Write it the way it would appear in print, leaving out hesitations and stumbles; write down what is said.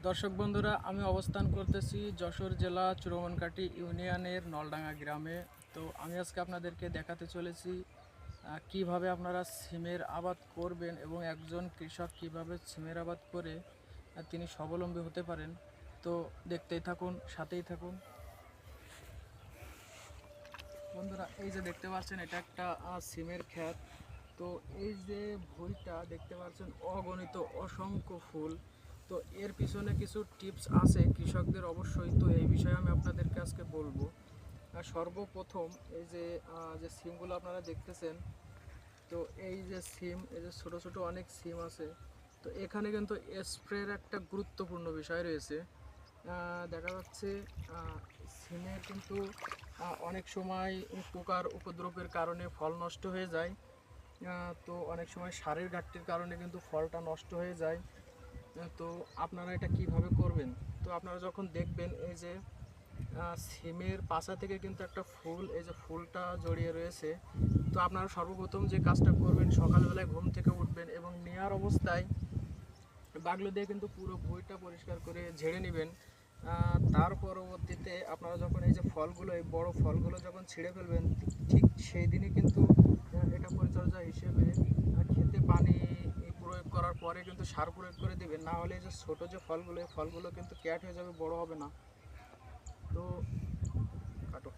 দর্শক বন্ধুরা, আমি অবস্থান করতেছি যশোর জেলা চুরমনকাটি ইউনিয়নের নলডাঙ্গা গ্রামে। তো আমি আজকে আপনাদেরকে দেখাতে চলেছি কিভাবে আপনারা সিমের আবাদ করবেন এবং একজন কৃষক কিভাবে সিমের আবাদ করে তিনি স্বাবলম্বী হতে পারেন। তো দেখতেই থাকুন, সাথেই থাকুন। বন্ধুরা, এই যে দেখতে পাচ্ছেন, এটা একটা সিমের ক্ষেত। তো এই যে ভুঁইটা দেখতে পাচ্ছেন, অগণিত অসংখ্য ফুল। তো এর পিছনে কিছু টিপস আছে কৃষকদের অবশ্যই, তো এই বিষয়ে আমি আপনাদেরকে আজকে বলবো। সর্বপ্রথম এই যে সিমগুলো আপনারা দেখতেছেন, তো এই যে সিম, এই যে ছোট ছোট অনেক সিম আছে। তো এখানে কিন্তু স্প্রের একটা গুরুত্বপূর্ণ বিষয় রয়েছে। দেখা যাচ্ছে সিমের কিন্তু অনেক সময় পোকার উপদ্রবের কারণে ফল নষ্ট হয়ে যায়। তো অনেক সময় সারের ঘাটতির কারণে কিন্তু ফলটা নষ্ট হয়ে যায়। তো আপনারা এটা কিভাবে করবেন? তো আপনারা যখন দেখবেন এই যে সিমের পাশা থেকে কিন্তু একটা ফুল, এই যে ফুলটা জড়িয়ে রয়েছে। তো আপনারা সর্বপ্রথম যে কাজটা করবেন, সকালবেলায় ঘুম থেকে উঠবেন এবং নেওয়ার অবস্থায় বাগলো দিয়ে কিন্তু পুরো ভুঁইটা পরিষ্কার করে ঝেড়ে নেবেন। তার পরবর্তীতে আপনারা যখন এই যে ফলগুলো, এই বড় ফলগুলো যখন ছিঁড়ে ফেলবেন, ঠিক সেই দিনই কিন্তু এটা পরিচর্যা হিসেবে খেতে পানি প্রয়োগ করার পরে কিন্তু সার প্রয়োগ করে দেবেন। না হলে এই যে ছোটো যে ফলগুলো, এই ফলগুলো কিন্তু ক্যাট হয়ে যাবে, বড় হবে না। তো কাটো।